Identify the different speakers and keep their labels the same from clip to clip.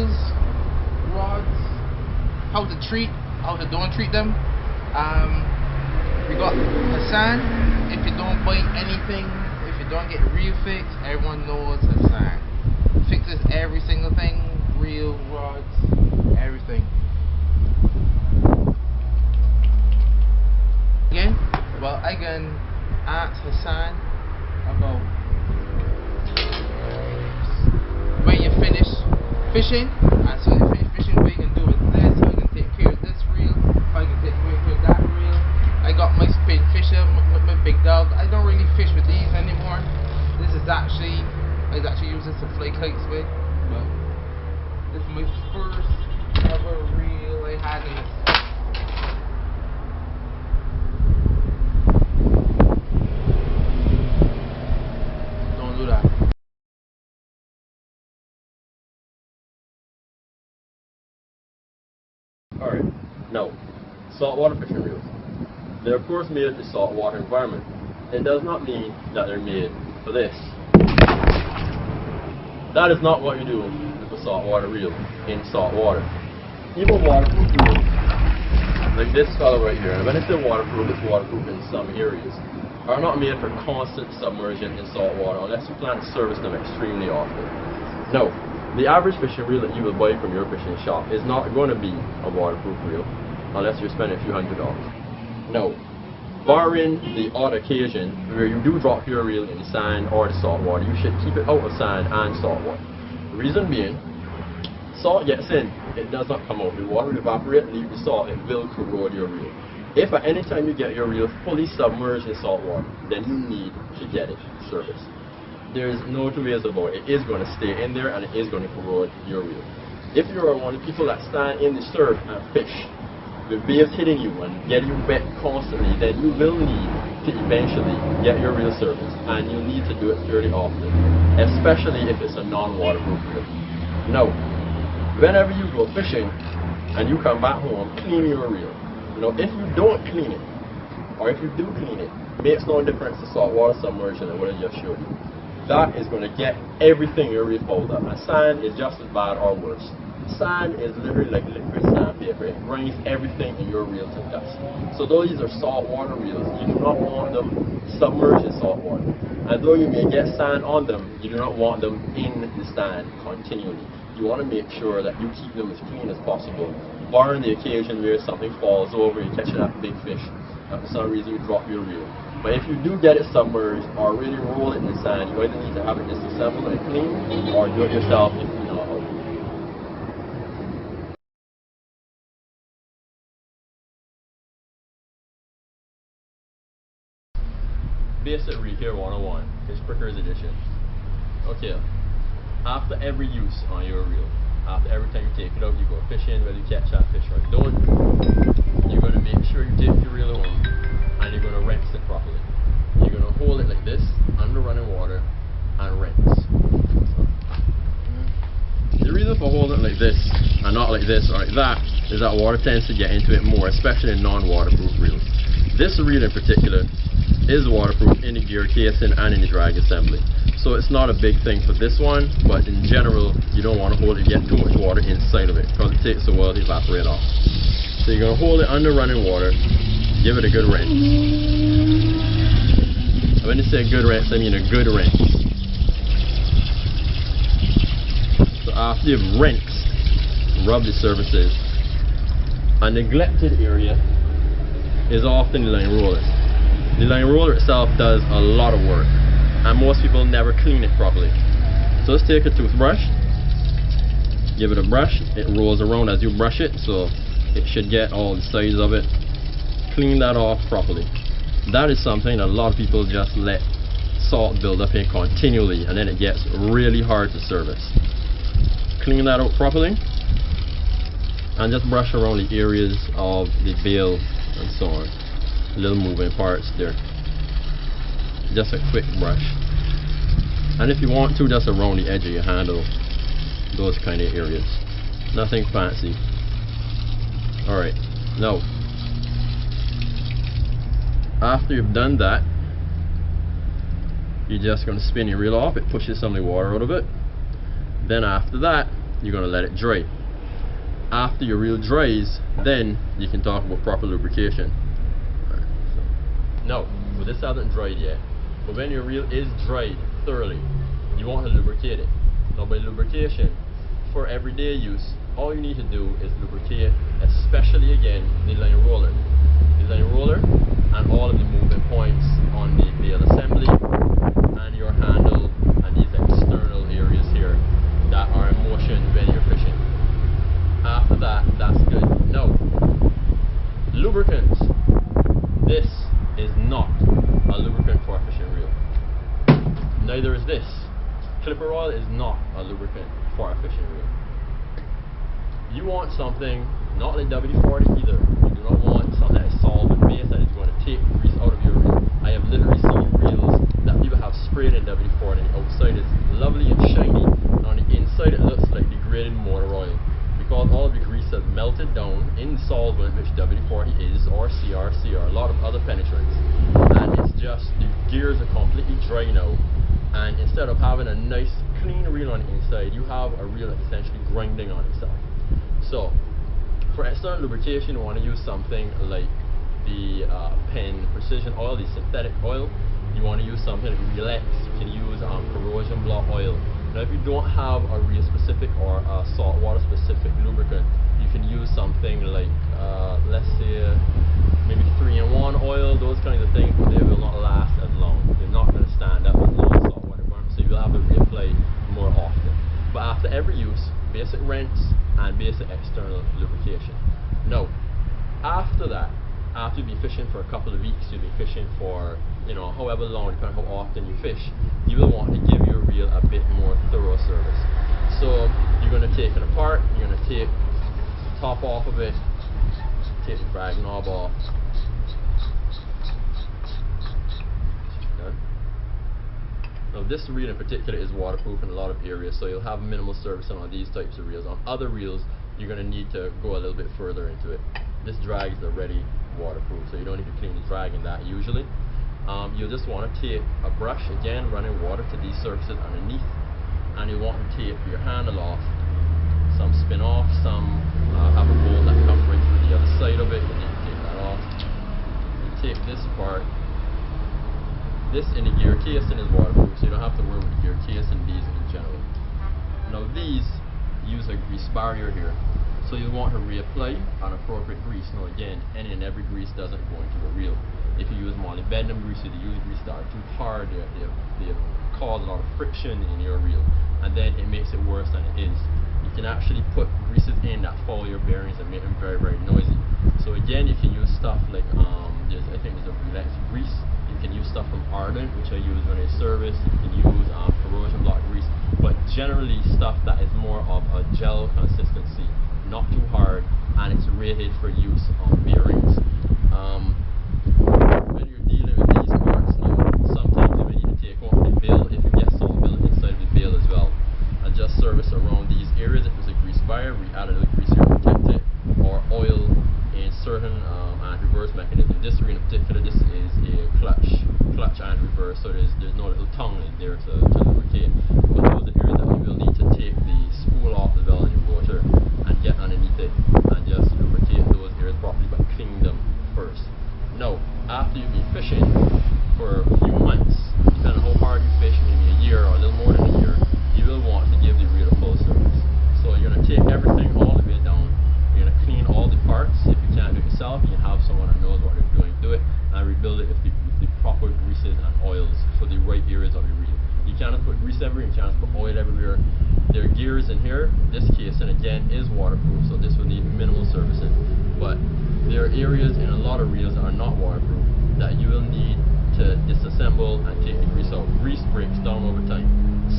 Speaker 1: reels, rods, how to don't treat them. We got Hassan. If you don't buy anything, if you don't get reel fixed, everyone knows Hassan fixes every single thing, reel, rods, everything. Again, well, I can ask Hassan about when you finish fishing, and so you finish fishing, what you can do with this, how you can take care of this reel, how you can take care of that reel. I got my spin fisher, my big dog. I don't really fish with these anymore. This is actually, I was actually using some fly kites with, but this is my first ever reel I had in this. Don't do that.
Speaker 2: Alright, now, saltwater fishing reels. They're of course made in the saltwater environment. It does not mean that they're made for this. That is not what you do with a saltwater reel in saltwater. Even waterproof reels, like this fellow right here, and when I say waterproof, it's waterproof in some areas, are not made for constant submersion in saltwater unless you plan to service them extremely often. Now, the average fishing reel that you will buy from your fishing shop is not going to be a waterproof reel unless you're spending a few $100s. Now, barring the odd occasion where you do drop your reel in the sand or the salt water, you should keep it out of sand and salt water. The reason being, salt gets in, it does not come out. The water will evaporate, leave the salt, it will corrode your reel. If at any time you get your reel fully submerged in salt water, then you need to get it serviced. There's no two ways about it. It is going to stay in there and it is going to corrode your reel. If you are one of the people that stand in the surf and fish, with waves hitting you and getting you wet constantly, then you will need to eventually get your reel serviced, and you'll need to do it fairly often, especially if it's a non-waterproof reel. Now, whenever you go fishing and you come back home, clean your reel. You know, if you don't clean it, or if you do clean it, makes no difference to saltwater submersion and what I just showed you. That is going to get everything in your reel fouled up, and sand is just as bad or worse. Sand is literally like liquid sandpaper. It grinds everything in your reel to dust. So though these are saltwater reels, you do not want them submerged in salt water. And though you may get sand on them, you do not want them in the sand continually. You want to make sure that you keep them as clean as possible, barring the occasion where something falls over and you catch that big fish, and for some reason you drop your reel. But if you do get it submerged or really roll it in the sand, you either need to have it disassembled and clean, or do it yourself if you know how. Basic Repair 101, Fish Prickers Edition. Okay, after every use on your reel, after every time you take it out, you go fishing, whether you catch that fish or don't, you're going to make sure you take your reel home and you're going to rinse it properly. You're going to hold it like this, under running water, and rinse. The reason for holding it like this and not like this or like that is that water tends to get into it more, especially in non-waterproof reels. This reel in particular is waterproof in the gear casing and in the drag assembly. So it's not a big thing for this one, but in general, you don't want to hold it, get too much water inside of it, because it takes a while to evaporate off. So you're going to hold it under running water, give it a good rinse. And when you say good rinse, I mean a good rinse. So after you've rinsed, rub the surfaces. A neglected area is often the line roller. The line roller itself does a lot of work, and most people never clean it properly. So let's take a toothbrush, give it a brush, it rolls around as you brush it, so it should get all the sides of it. Clean that off properly. That is something that a lot of people just let salt build up in continually, and then it gets really hard to service. Clean that out properly, and just brush around the areas of the bail and so on. Little moving parts there. Just a quick brush, and if you want to, just around the edge of your handle, those kind of areas. Nothing fancy. Alright, now after you've done that, you're just going to spin your reel off. It pushes some of the water out of it. Then after that, you're going to let it dry. After your reel dries, then you can talk about proper lubrication. Now, well, this hasn't dried yet, but when your reel is dried thoroughly, you want to lubricate it. Now, by lubrication, for everyday use, all you need to do is lubricate, especially again, the line roller. The line roller and all of the moving points on the bail assembly and your handle and these external areas here that are in motion when you're fishing. After that, that's good. Now, lubricants. This is not a lubricant for a fishing reel. Neither is this. Clipper oil is not a lubricant for a fishing reel. You want something not like WD-40 either. You do not want something that is solvent based that is going to take grease out of your reel. I have literally seen reels that people have sprayed in WD-40 and the outside is lovely and shiny, and on the inside it looks like degraded motor oil, because all of the grease has melted down in solvent, which WD-40 is, or CRC, or a lot of other penetrants, and it's just, the gears are completely dry now, and instead of having a nice clean reel on the inside, you have a reel that's essentially grinding on itself. So, for external lubrication, you want to use something like the Penn Precision Oil, the synthetic oil. You want to use something like Reel-X. You can use corrosion block oil. Now, if you don't have a reel specific or a saltwater specific lubricant, you can use something like, let's say, maybe 3-in-1 oil, those kinds of things, but they will not last as long. They're not going to stand up as long as saltwater burn, so you'll have to reapply more often. But after every use, basic rinse and basic external lubrication. Now, after that, after you've been fishing for a couple of weeks, you'll be fishing for, however long, depending on how often you fish, you will want to give your reel a bit more thorough service. So you're going to take it apart, you're going to take the top off of it, take the drag knob off. Done. Now, this reel in particular is waterproof in a lot of areas, so you'll have minimal servicing on these types of reels. On other reels, you're going to need to go a little bit further into it. This drag is already waterproof, so you don't need to clean the drag in that usually. You'll just want to take a brush, again running water to these surfaces underneath, and you want to take your handle off. Some spin off, some have a bolt that comes right through the other side of it, and you take that off. You take this apart. This in the gear casing is waterproof, so you don't have to worry with the gear casing, these in general. Now these use a grease barrier here, so you want to reapply an appropriate grease. Now again, any and every grease doesn't go into the reel. If you use molybdenum grease, if you use grease that are too hard, they cause a lot of friction in your reel, and then it makes it worse than it is. You can actually put greases in that foul your bearings and make them very, very noisy. So again, you can use stuff like, I think there's a Reel-X grease. You can use stuff from Ardent, which I use when I service. You can use corrosion block grease, but generally stuff that is more of a gel consistency, not too hard, and it's rated for use on bearings. When you're dealing with these parts now, sometimes you may need to take off the bail if you get salt built inside of the bail as well, and just service around these areas. If there's a grease barrier, we add a little grease here to protect it, or oil in certain and reverse mechanism. This reel in particular, this is a clutch and reverse, so there's no little tongue in there to lubricate. But those are areas that you will need to take the spool off the bell in your rotor and get underneath it and just lubricate those areas properly, but clean them first. Now, after you've been fishing for a few months, depending on how hard you fish, maybe a year or a little more than a year, you will want to give the reel a full service. So you're going to take everything all the way down. You're going to clean all the parts. If you can't do it yourself, you can have someone that knows what they're doing do it, and rebuild it with the proper greases and oils for the right areas of your reel. You cannot put grease everywhere, you cannot put oil everywhere. There are gears in here. This casing again is waterproof, so this will need minimal servicing. But there are areas in a lot of reels that are not waterproof that you will need to disassemble and take the grease out. Grease breaks down over time.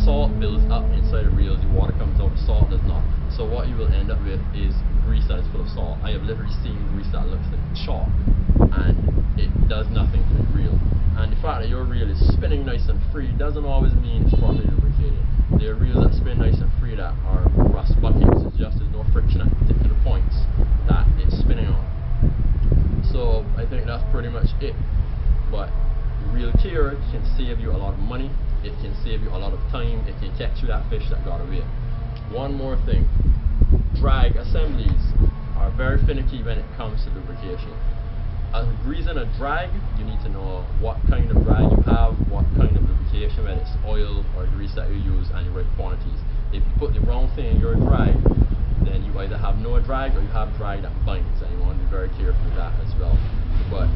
Speaker 2: Salt builds up inside the reels, the water comes out, the salt does not. So what you will end up with is grease that is full of salt. I have literally seen grease that looks like chalk, and it does nothing to the reel. And the fact that your reel is spinning nice and free doesn't always mean it's properly lubricated. There are reels that spin nice and free that are rust buckets. It's just there's no friction at particular points that it's spinning on. So I think that's pretty much it. But reel care can save you a lot of money. It can save you a lot of time. It can catch you that fish that got away. One more thing. drag assemblies are very finicky when it comes to lubrication. A reason a drag, you need to know what kind of drag you have, what kind of lubrication, whether it's oil or grease that you use, and the right quantities. If you put the wrong thing in your drag, then you either have no drag or you have drag that binds, and you want to be very careful with that as well. But